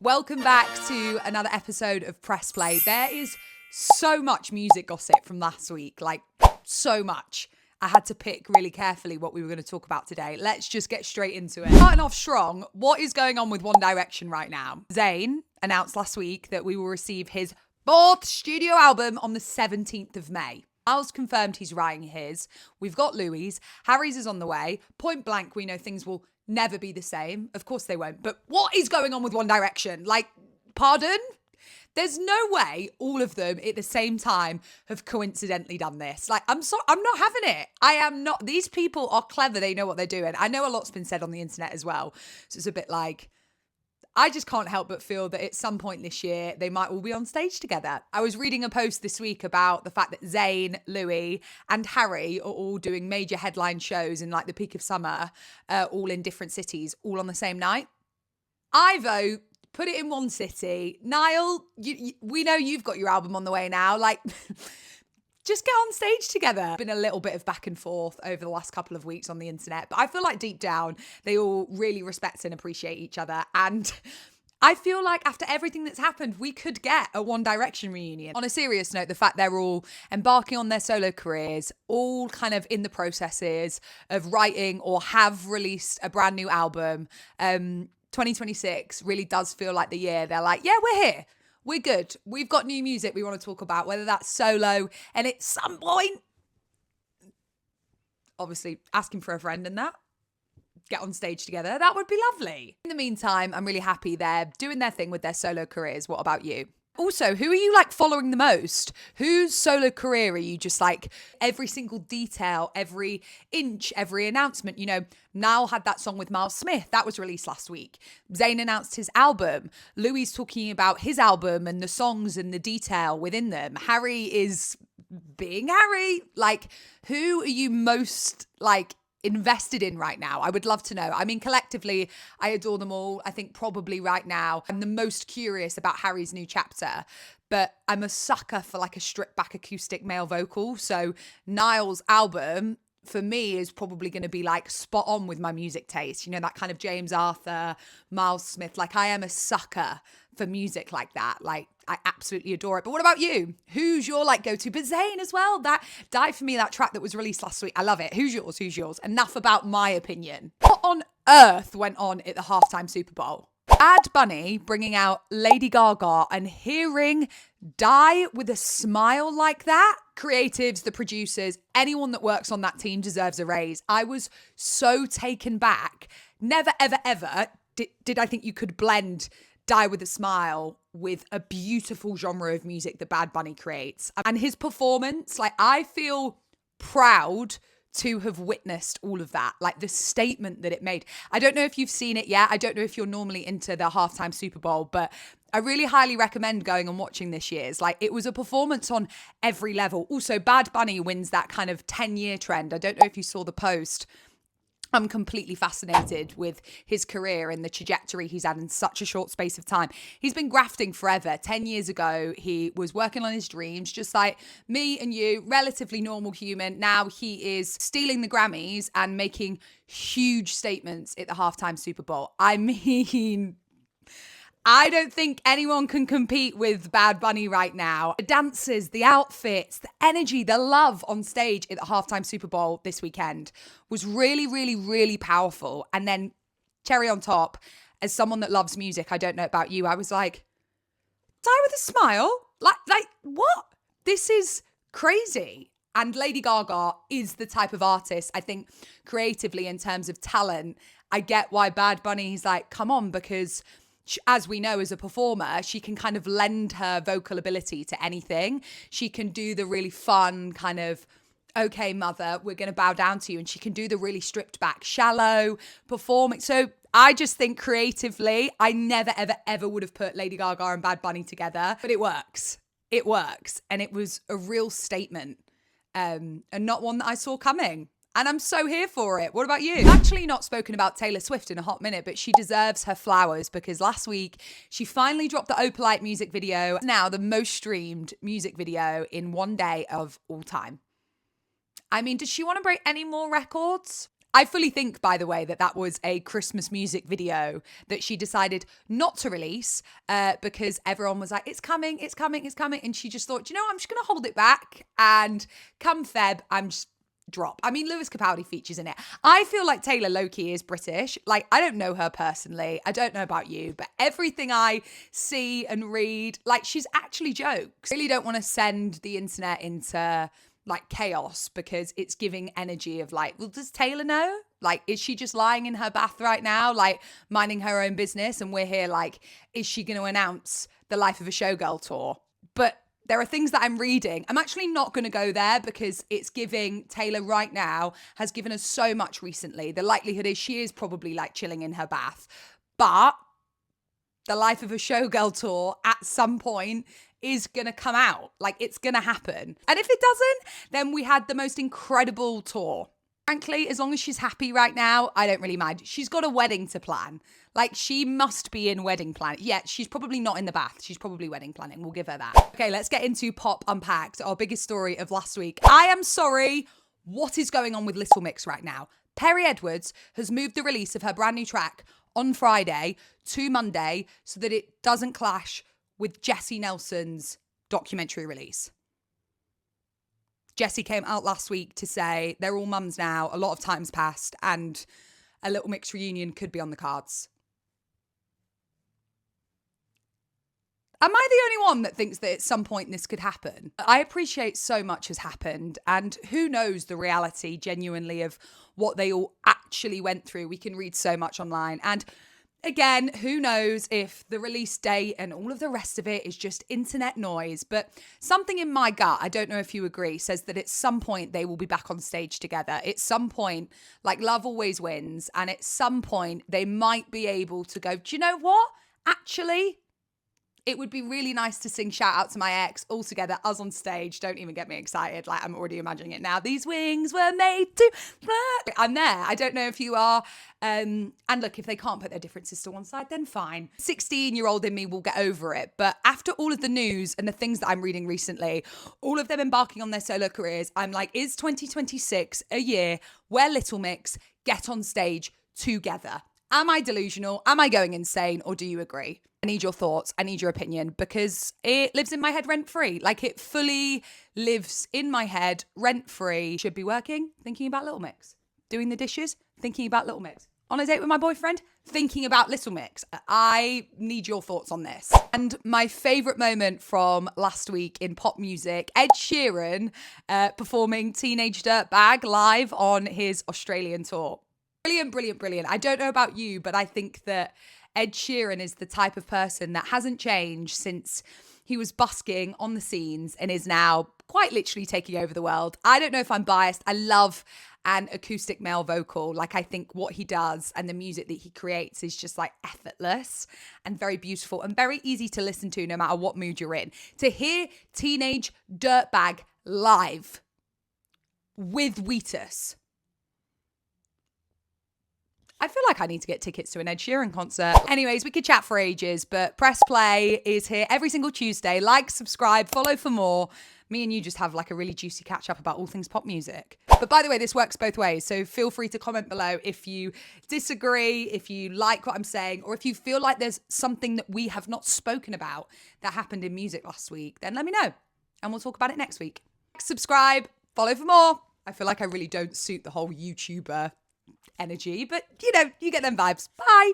Welcome back to another episode of Press Play. There is so much music gossip from last week, like so much. I had to pick really carefully what we were going to talk about today. Let's just get straight into it. Starting off strong, what is going on with One Direction right now? Zayn announced last week that we will receive his 4th studio album on the 17th of May. Miles confirmed he's writing his. We've got Louis. Harry's is on the way. Point blank, we know things will never be the same. Of course they won't. But what is going on with One Direction? Like, pardon? There's no way all of them at the same time have coincidentally done this. Like, I'm not having it. I am not. These people are clever. They know what they're doing. I know a lot's been said on the internet as well. So it's a bit like, I just can't help but feel that at some point this year, they might all be on stage together. I was reading a post this week about the fact that Zayn, Louis, and Harry are all doing major headline shows in like the peak of summer, all in different cities, all on the same night. I vote, put it in one city. Niall, we know you've got your album on the way now. Like, just get on stage together. Been a little bit of back and forth over the last couple of weeks on the internet, but I feel like deep down, they all really respect and appreciate each other. And I feel like after everything that's happened, we could get a One Direction reunion. On a serious note, the fact they're all embarking on their solo careers, all kind of in the processes of writing or have released a brand new album, 2026 really does feel like the year they're like, yeah, we're here. We're good. We've got new music we want to talk about, whether that's solo and at some point, obviously asking for a friend and that, get on stage together. That would be lovely. In the meantime, I'm really happy they're doing their thing with their solo careers. What about you? Also, who are you like following the most? Whose solo career are you just like every single detail, every inch, every announcement? You know, Niall had that song with Miles Smith. That was released last week. Zayn announced his album. Louis talking about his album and the songs and the detail within them. Harry is being Harry. Like, who are you most like invested in right now? I would love to know. I mean, collectively, I adore them all. I think probably right now, I'm the most curious about Harry's new chapter, but I'm a sucker for like a stripped back acoustic male vocal. So Niall's album for me is probably going to be like spot on with my music taste. You know, that kind of James Arthur, Miles Smith. Like, I am a sucker for music like that. Like, I absolutely adore it. But what about you? Who's your like go-to? But Zayn as well. That Die For Me, that track that was released last week. I love it. Who's yours? Who's yours? Enough about my opinion. What on earth went on at the halftime Super Bowl? Bad Bunny bringing out Lady Gaga and hearing Die With A Smile like that. Creatives, the producers, anyone that works on that team deserves a raise. I was so taken back. Never, ever, ever did I think you could blend Die With A Smile with a beautiful genre of music that Bad Bunny creates. And his performance, like, I feel proud to have witnessed all of that, like the statement that it made. I don't know if you've seen it yet. I don't know if you're normally into the halftime Super Bowl, but I really highly recommend going and watching this year's. Like, it was a performance on every level. Also, Bad Bunny wins that kind of 10-year trend. I don't know if you saw the post. I'm completely fascinated with his career and the trajectory he's had in such a short space of time. He's been grafting forever. 10 years ago, he was working on his dreams, just like me and you, relatively normal human. Now he is stealing the Grammys and making huge statements at the halftime Super Bowl. I mean, I don't think anyone can compete with Bad Bunny right now. The dances, the outfits, the energy, the love on stage at the halftime Super Bowl this weekend was really, really, really powerful. And then cherry on top, as someone that loves music, I don't know about you, I was like, Die With A Smile? Like what? This is crazy. And Lady Gaga is the type of artist, I think, creatively in terms of talent, I get why Bad Bunny's like, come on, because as we know, as a performer, she can kind of lend her vocal ability to anything. She can do the really fun kind of, okay, mother, we're going to bow down to you. And she can do the really stripped back, shallow performing. So I just think creatively, I never, ever, ever would have put Lady Gaga and Bad Bunny together, but it works. It works. And it was a real statement and not one that I saw coming. And I'm so here for it. What about you? I've actually not spoken about Taylor Swift in a hot minute, but she deserves her flowers because last week she finally dropped the Opalite music video. Now the most streamed music video in one day of all time. I mean, does she want to break any more records? I fully think, by the way, that was a Christmas music video that she decided not to release because everyone was like, it's coming, it's coming, it's coming. And she just thought, I'm just going to hold it back. And come Feb, I'm just drop. I mean, Lewis Capaldi features in it. I feel like Taylor low-key is British. Like, I don't know her personally. I don't know about you, but everything I see and read, like, she's actually jokes. I really don't want to send the internet into like chaos because it's giving energy of like, well, does Taylor know? Like, is she just lying in her bath right now, like minding her own business? And we're here like, is she going to announce the Life of a Showgirl tour? But there are things that I'm reading. I'm actually not going to go there because it's giving Taylor right now has given us so much recently. The likelihood is she is probably like chilling in her bath. But the Life of a Showgirl tour at some point is going to come out. Like, it's going to happen. And if it doesn't, then we had the most incredible tour. Frankly, as long as she's happy right now, I don't really mind. She's got a wedding to plan. Like, she must be in wedding planning. Yeah, she's probably not in the bath. She's probably wedding planning. We'll give her that. Okay, let's get into Pop Unpacked, our biggest story of last week. I am sorry. What is going on with Little Mix right now? Perry Edwards has moved the release of her brand new track on Friday to Monday so that it doesn't clash with Jessie Nelson's documentary release. Jessie came out last week to say they're all mums now, a lot of time's passed, and a Little Mix reunion could be on the cards. Am I the only one that thinks that at some point this could happen? I appreciate so much has happened, and who knows the reality genuinely of what they all actually went through. We can read so much online, and again, who knows if the release date and all of the rest of it is just internet noise, but something in my gut, I don't know if you agree, says that at some point they will be back on stage together. At some point, like love always wins, and at some point they might be able to go, do you know what? Actually, it would be really nice to sing Shout Out to My Ex all together, us on stage. Don't even get me excited. Like, I'm already imagining it now. These wings were made to fly. I'm there. I don't know if you are. And look, if they can't put their differences to one side, then fine. 16-year-old in me will get over it. But after all of the news and the things that I'm reading recently, all of them embarking on their solo careers, I'm like, is 2026 a year where Little Mix get on stage together? Am I delusional? Am I going insane? Or do you agree? I need your thoughts. I need your opinion because it lives in my head rent-free. Like, it fully lives in my head rent-free. Should be working, thinking about Little Mix. Doing the dishes, thinking about Little Mix. On a date with my boyfriend, thinking about Little Mix. I need your thoughts on this. And my favourite moment from last week in pop music, Ed Sheeran performing Teenage Dirtbag live on his Australian tour. Brilliant, brilliant, brilliant. I don't know about you, but I think that Ed Sheeran is the type of person that hasn't changed since he was busking on the scenes and is now quite literally taking over the world. I don't know if I'm biased. I love an acoustic male vocal. Like, I think what he does and the music that he creates is just like effortless and very beautiful and very easy to listen to no matter what mood you're in. To hear Teenage Dirtbag live with Wheatus, I feel like I need to get tickets to an Ed Sheeran concert. Anyways, we could chat for ages, but Press Play is here every single Tuesday. Like, subscribe, follow for more. Me and you just have like a really juicy catch up about all things pop music. But by the way, this works both ways. So feel free to comment below if you disagree, if you like what I'm saying, or if you feel like there's something that we have not spoken about that happened in music last week, then let me know and we'll talk about it next week. Subscribe, follow for more. I feel like I really don't suit the whole YouTuber energy, but you know, you get them vibes. Bye.